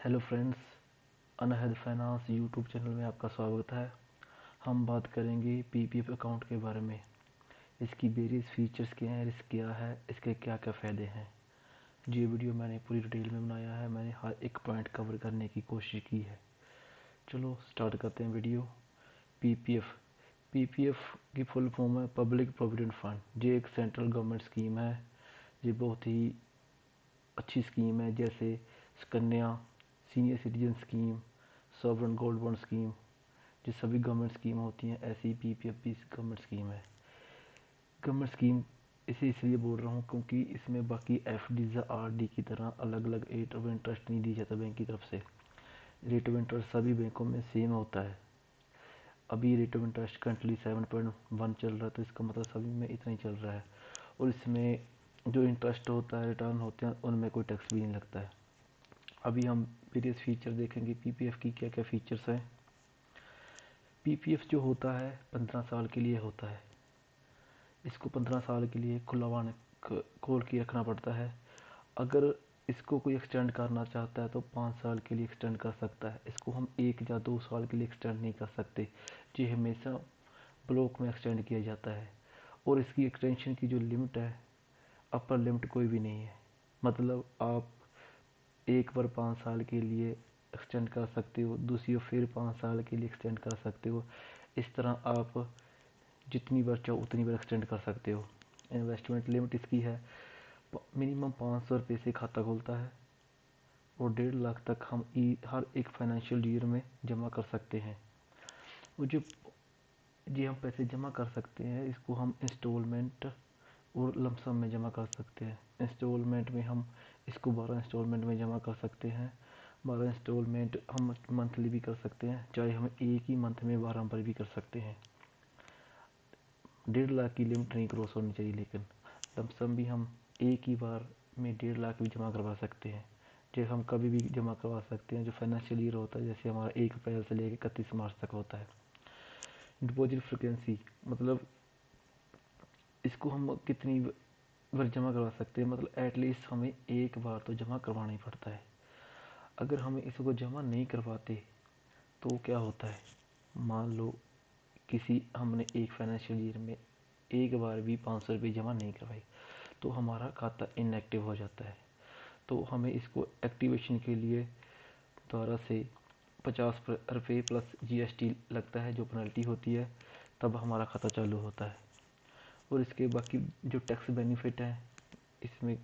Hello friends, Anhad finance YouTube channel में आपका स्वागत है। हम बात करेंगे पीपीएफ अकाउंट के बारे में। इसकी वेरियस फीचर्स क्या हैं, रिस्क क्या है, इसके क्या क्या फ़ायदे हैं। ये वीडियो मैंने पूरी डिटेल में बनाया है। मैंने हर एक पॉइंट कवर करने की कोशिश की है। चलो स्टार्ट करते हैं वीडियो। पीपीएफ पीपीएफ की फुल फॉर्म है पब्लिक प्रोविडेंट फंड। ये एक सेंट्रल गवर्नमेंट स्कीम है। ये बहुत ही अच्छी स्कीम है, जैसे कन्या, senior citizen scheme, sovereign gold bond scheme. जो सभी गवर्नमेंट स्कीम होती हैं, ऐसी पीपीएफ भी गवर्नमेंट स्कीम है। गवर्नमेंट स्कीम इसे इसलिए बोल रहा हूँ क्योंकि इसमें बाकी एफडी या आरडी की तरह अलग अलग रेट ऑफ इंटरेस्ट नहीं दी जाता बैंक की तरफ से। रेट ऑफ इंटरेस्ट सभी बैंकों में सेम होता है। अभी रेट ऑफ इंटरेस्ट करंटली 7.1 चल रहा है, तो इसका मतलब सभी में इतना ही चल रहा है। और इसमें जो इंटरेस्ट होता है, रिटर्न होते हैं, उनमें कोई टैक्स भी नहीं लगता है। अभी हम वेरियस फीचर देखेंगे पीपीएफ की क्या क्या फीचर्स हैं। पीपीएफ जो होता है 15 साल के लिए होता है। इसको 15 साल के लिए खोल के रखना पड़ता है। अगर इसको कोई एक्सटेंड करना चाहता है तो 5 साल के लिए एक्सटेंड कर सकता है। इसको हम 1 या 2 साल के लिए एक्सटेंड नहीं कर सकते। ये हमेशा ब्लॉक में एक्सटेंड किया जाता है। और इसकी एक्सटेंशन की जो लिमिट है, अपर लिमिट कोई भी नहीं है। मतलब आप एक बार 5 साल के लिए एक्सटेंड कर सकते हो, दूसरी बार फिर 5 साल के लिए एक्सटेंड कर सकते हो। इस तरह आप जितनी बार चाहो उतनी बार एक्सटेंड कर सकते हो। इन्वेस्टमेंट लिमिट इसकी है मिनिमम 500 रुपये से खाता खुलता है और 1.5 लाख तक हम हर एक फाइनेंशियल ईयर में जमा कर सकते हैं। और जो जी हम पैसे जमा कर सकते हैं, इसको हम इंस्टॉलमेंट और लमसम में जमा कर सकते हैं। इंस्टॉलमेंट में हम इसको 12 इंस्टॉलमेंट में जमा कर सकते हैं। 12 इंस्टॉलमेंट हम मंथली भी कर सकते हैं, चाहे हम एक ही मंथ में 12 बार भी कर सकते हैं। 1.5 लाख की लिमिट नहीं क्रॉस होनी चाहिए, लेकिन लमसम भी हम एक ही बार में 1.5 लाख भी जमा करवा सकते हैं। जो हम कभी भी जमा करवा सकते हैं। जो फाइनेंशियल ईयर होता है, जैसे हमारा 1 अप्रैल से लेकर 31 मार्च तक होता है। डिपॉजिट फ्रिक्वेंसी मतलब इसको हम कितनी बार जमा करवा सकते हैं, मतलब एटलीस्ट हमें एक बार तो जमा करवाना ही पड़ता है। अगर हम इसको जमा नहीं करवाते तो क्या होता है, मान लो किसी हमने एक फाइनेंशियल ईयर में एक बार भी 500 रुपये जमा नहीं करवाई, तो हमारा खाता इनएक्टिव हो जाता है। तो हमें इसको एक्टिवेशन के लिए दोबारा से 50 रुपये प्लस जीएसटी लगता है, जो पेनल्टी होती है, तब हमारा खाता चालू होता है। और इसके बाकी जो टैक्स बेनिफिट है, इसमें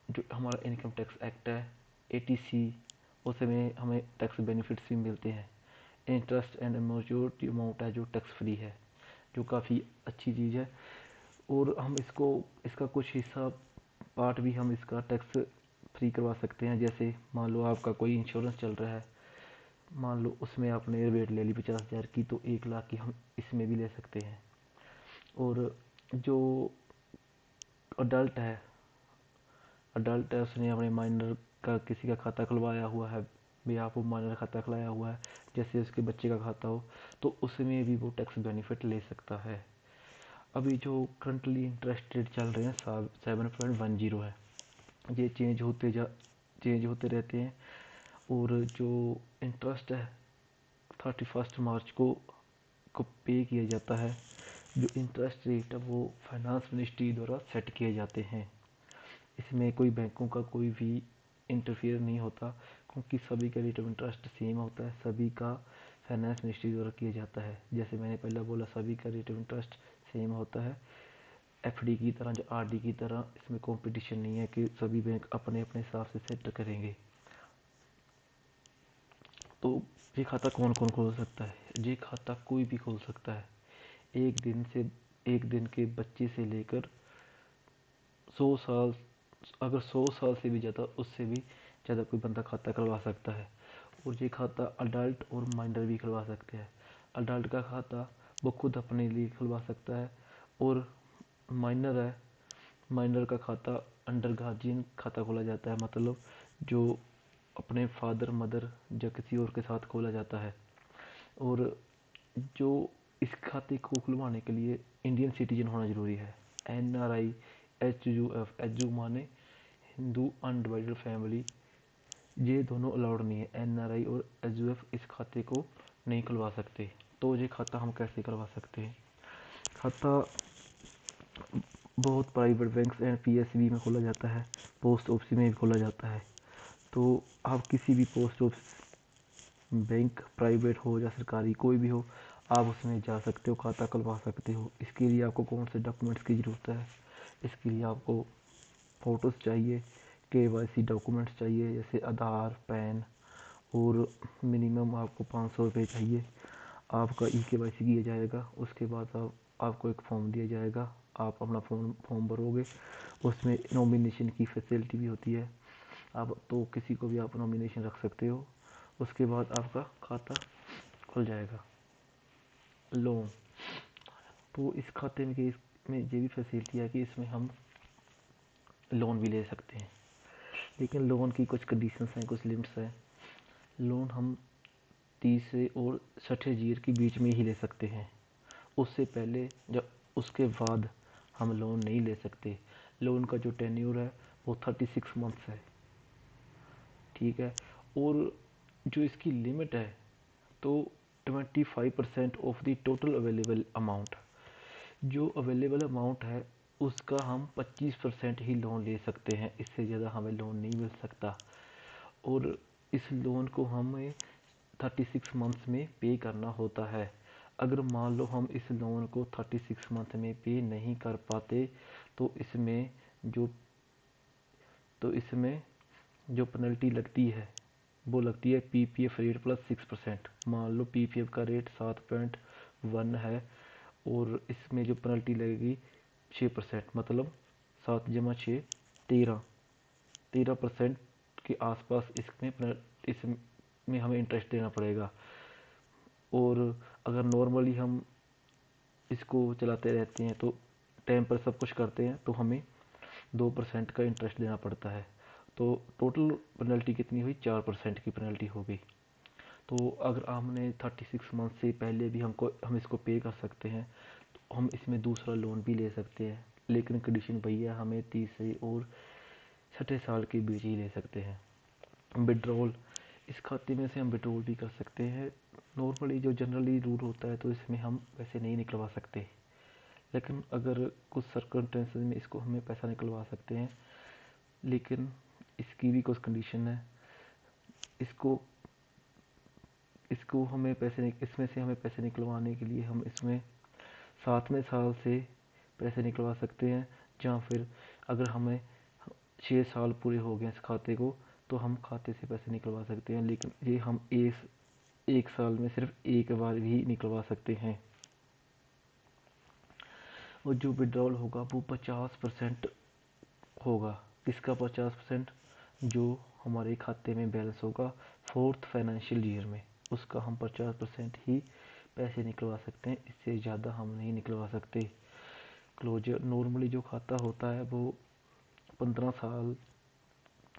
जो हमारा इनकम टैक्स एक्ट है एटीसी, उसमें हमें टैक्स बेनिफिट्स भी मिलते हैं। इंटरेस्ट एंड मेजॉरिटी अमाउंट है जो टैक्स फ्री है, जो काफ़ी अच्छी चीज़ है। और हम इसका कुछ हिस्सा पार्ट भी हम इसका टैक्स फ्री करवा सकते हैं। जैसे मान लो आपका कोई इंश्योरेंस चल रहा है, मान लो उसमें आपने रेट ले ली 50,000 की, तो 1 लाख की हम इसमें भी ले सकते हैं। और जो अडल्ट है उसने अपने माइनर का किसी का खाता खुलवाया हुआ है, या वो माइनर खाता खुलाया हुआ है, जैसे उसके बच्चे का खाता हो, तो उसमें भी वो टैक्स बेनिफिट ले सकता है। अभी जो करंटली इंटरेस्ट रेट चल रहे हैं 7.10 है। ये चेंज होते रहते हैं। और जो इंटरेस्ट है 31 मार्च को पे किया जाता है। जो इंटरेस्ट रेट है वो फाइनेंस मिनिस्ट्री द्वारा सेट किए जाते हैं। इसमें कोई बैंकों का कोई भी इंटरफेयर नहीं होता, क्योंकि सभी का रेट ऑफ इंटरेस्ट सेम होता है। सभी का फाइनेंस मिनिस्ट्री द्वारा किया जाता है। जैसे मैंने पहले बोला, सभी का रेट ऑफ इंटरेस्ट सेम होता है। एफडी की तरह, जो आरडी की तरह, इसमें कंपटीशन नहीं है कि सभी बैंक अपने अपने हिसाब से सेट करेंगे। तो ये खाता कौन कौन खोल सकता है? ये खाता कोई भी खोल सकता है। एक दिन के बच्चे से लेकर 100 साल, अगर 100 साल से भी ज़्यादा, उससे भी ज़्यादा कोई बंदा खाता खुलवा सकता है। और ये खाता अडल्ट और माइनर भी खुलवा सकते हैं। अडल्ट का खाता वो खुद अपने लिए खुलवा सकता है। और माइनर है, माइनर का खाता अंडर गार्जियन खाता खोला जाता है, मतलब जो अपने फादर मदर या किसी और के साथ खोला जाता है। और जो इस खाते को खुलवाने के लिए इंडियन सिटीजन होना ज़रूरी है। NRI, HUF, HU माने हिंदू अनडिवाइडेड फैमिली ये दोनों अलाउड नहीं है, एनआरआई और एसयूएफ इस खाते को नहीं खुलवा सकते। तो ये खाता हम कैसे करवा सकते हैं? खाता बहुत प्राइवेट बैंक्स एंड पीएसबी में खोला जाता है, पोस्ट ऑफिस में भी खोला जाता है। तो आप किसी भी पोस्ट ऑफिस, बैंक प्राइवेट हो या सरकारी कोई भी हो, आप उसमें जा सकते हो, खाता खुलवा सकते हो। इसके लिए आपको कौन से डॉक्यूमेंट्स की ज़रूरत है? इसके लिए आपको फ़ोटोज़ चाहिए, केवाईसी डॉक्यूमेंट्स चाहिए जैसे आधार, पैन, और मिनिमम आपको 500 रुपये चाहिए। आपका केवाईसी किया जाएगा, उसके बाद आपको एक फॉर्म दिया जाएगा, आप अपना फॉर्म भरोगे। उसमें नॉमिनेशन की फैसिलिटी भी होती है, आप तो किसी को भी आप नॉमिनेशन रख सकते हो। उसके बाद आपका खाता खुल जाएगा। लोन, तो इस खाते में ये भी फैसिलिटी है कि इसमें हम लोन भी ले सकते हैं, लेकिन लोन की कुछ कंडीशंस हैं, कुछ लिमिट्स हैं। लोन हम 30 से और 60 ईयर के बीच में ही ले सकते हैं, उससे पहले जब उसके बाद हम लोन नहीं ले सकते। लोन का जो टेन्योर है वो 36 मंथ्स है, ठीक है। और जो इसकी लिमिट है तो 25% of the total available amount, जो अवेलेबल अमाउंट है उसका हम 25% ही लोन ले सकते हैं, इससे ज़्यादा हमें लोन नहीं मिल सकता। और इस लोन को हमें 36 मंथ्स में पे करना होता है। अगर मान लो हम इस लोन को 36 मंथ में पे नहीं कर पाते तो जो इसमें जो पेनल्टी लगती है वो लगती है पीपीएफ रेट प्लस 6%। मान लो पीपीएफ का रेट 7.1 है और इसमें जो पेनल्टी लगेगी 6%, मतलब 7 × 6 13% के आसपास इसमें हमें इंटरेस्ट देना पड़ेगा। और अगर नॉर्मली हम इसको चलाते रहते हैं तो टाइम पर सब कुछ करते हैं तो हमें 2% का इंटरेस्ट देना पड़ता है। तो टोटल पेनल्टी कितनी हुई? 4% की पेनल्टी हो गई। तो अगर हमने 36 मंथ से पहले भी हम इसको पे कर सकते हैं तो हम इसमें दूसरा लोन भी ले सकते हैं, लेकिन कंडीशन वही है, हमें 30 से और 60 साल के बीच ही ले सकते हैं। विड्रॉल, इस खाते में से हम विड्रॉल भी कर सकते हैं। नॉर्मली जो जनरली रूल होता है तो इसमें हम पैसे नहीं निकलवा सकते, लेकिन अगर कुछ सर्कमस्टेंसेस में इसको हमें पैसा निकलवा सकते हैं, लेकिन इसकी भी कुछ कंडीशन है। इसको इसको हमें इसमें से हमें पैसे निकलवाने के लिए हम इसमें 7वें साल से पैसे निकलवा सकते हैं, या फिर अगर हमें 6 साल पूरे हो गए इस खाते को तो हम खाते से पैसे निकलवा सकते हैं, लेकिन ये हम एक साल में सिर्फ एक बार ही निकलवा सकते हैं। और जो विड्रॉल होगा वो 50% होगा। किसका 50%? जो हमारे खाते में बैलेंस होगा 4th फाइनेंशियल ईयर में, उसका हम 50% ही पैसे निकलवा सकते हैं, इससे ज़्यादा हम नहीं निकलवा सकते। क्लोजर, नॉर्मली जो खाता होता है वो 15 साल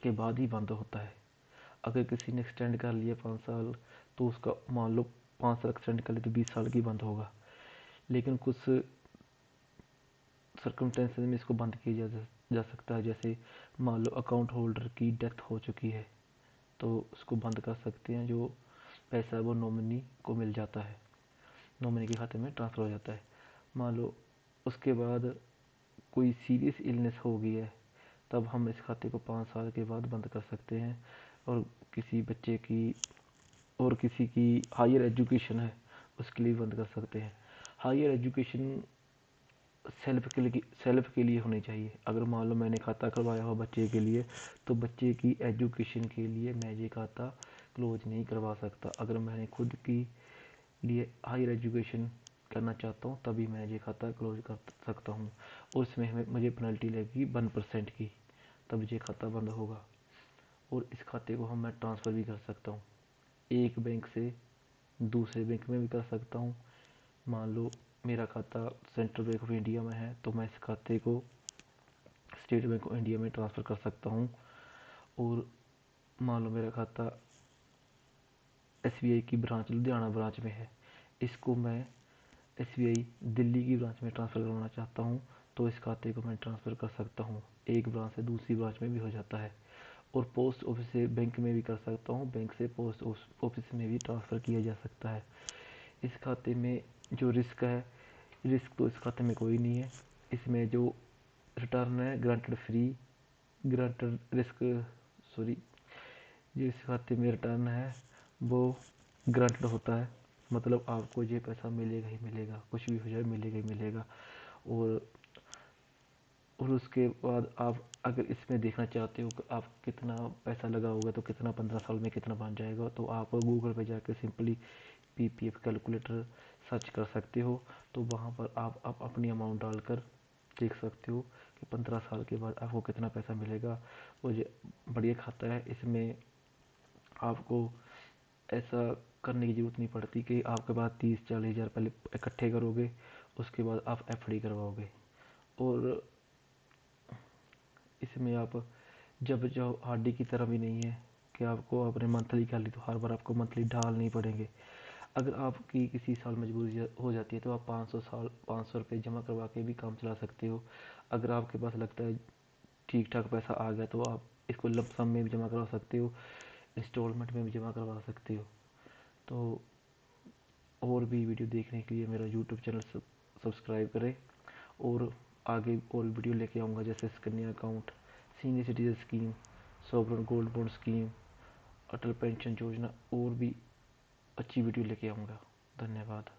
के बाद ही बंद होता है। अगर किसी ने एक्सटेंड कर लिया 5 साल तो उसका मान लो 5 साल एक्सटेंड कर लिया तो 20 साल की बंद होगा। लेकिन कुछ सर्कमस्टेंसेस में इसको बंद किया जा सकता है, जैसे मान लो अकाउंट होल्डर की डेथ हो चुकी है तो उसको बंद कर सकते हैं, जो पैसा है वो नॉमिनी को मिल जाता है, नॉमिनी के खाते में ट्रांसफ़र हो जाता है। मान लो उसके बाद कोई सीरियस इलनेस हो गई है तब हम इस खाते को 5 साल के बाद बंद कर सकते हैं। और किसी बच्चे की और किसी की हायर एजुकेशन है उसके लिए बंद कर सकते हैं। हायर एजुकेशन सेल्फ के लिए होनी चाहिए। अगर मान लो मैंने खाता करवाया हो बच्चे के लिए तो बच्चे की एजुकेशन के लिए मैं ये खाता क्लोज नहीं करवा सकता। अगर मैंने खुद की लिए हायर एजुकेशन करना चाहता हूँ तभी मैं ये खाता क्लोज कर सकता हूँ, और इसमें मुझे पेनल्टी लगेगी 1% की, तब ये खाता बंद होगा। और इस खाते को मैं ट्रांसफ़र भी कर सकता हूँ, एक बैंक से दूसरे बैंक में भी कर सकता हूँ। मान लो मेरा खाता सेंट्रल बैंक ऑफ इंडिया में है तो मैं इस खाते को स्टेट बैंक ऑफ इंडिया में ट्रांसफ़र कर सकता हूँ। और मान लो मेरा खाता एसबीआई की ब्रांच लुधियाना ब्रांच में है, इसको मैं एसबीआई दिल्ली की ब्रांच में ट्रांसफ़र करवाना चाहता हूँ तो इस खाते को मैं ट्रांसफ़र कर सकता हूँ, एक ब्रांच से दूसरी ब्रांच में भी हो जाता है। और पोस्ट ऑफिस से बैंक में भी कर सकता हूँ, बैंक से पोस्ट ऑफिस में भी ट्रांसफ़र किया जा सकता है। इस खाते में जो रिस्क है, रिस्क तो इस खाते में कोई नहीं है। इसमें जो रिटर्न है granted free, granted risk, sorry, जो इस खाते में रिटर्न है वो ग्रांटेड होता है, मतलब आपको ये पैसा मिलेगा ही मिलेगा, कुछ भी हो जाए मिलेगा ही मिलेगा। और उसके बाद आप अगर इसमें देखना चाहते हो कि आप कितना पैसा लगा होगा तो कितना 15 साल में कितना बन जाएगा, तो आप गूगल पे जाकर सिंपली पीपीएफ कैलकुलेटर सर्च कर सकते हो। तो वहाँ पर आप अपनी अमाउंट डालकर देख सकते हो कि 15 साल के बाद आपको कितना पैसा मिलेगा। और ये बढ़िया खाता है, इसमें आपको ऐसा करने की ज़रूरत नहीं पड़ती कि आपके पास 30-40 हज़ार पहले इकट्ठे करोगे, उसके बाद आप एफडी करवाओगे। और इसमें आप जब जो आरडी की तरह भी नहीं है कि आपको अपने मंथली कर ली तो हर बार आपको मंथली डालने पड़ेंगे। अगर आपकी किसी साल मजबूरी हो जाती है तो आप 500 रुपये जमा करवा के भी काम चला सकते हो। अगर आपके पास लगता है ठीक ठाक पैसा आ गया तो आप इसको लंप सम में भी जमा करवा सकते हो, इंस्टॉलमेंट में भी जमा करवा सकते हो। तो और भी वीडियो देखने के लिए मेरा यूट्यूब चैनल सब्सक्राइब करें। और आगे और वीडियो लेके आऊँगा, जैसे Sukanya account, senior citizen scheme, sovereign gold bond scheme, Atal pension Yojana, और भी अच्छी वीडियो लेके आऊँगा। धन्यवाद।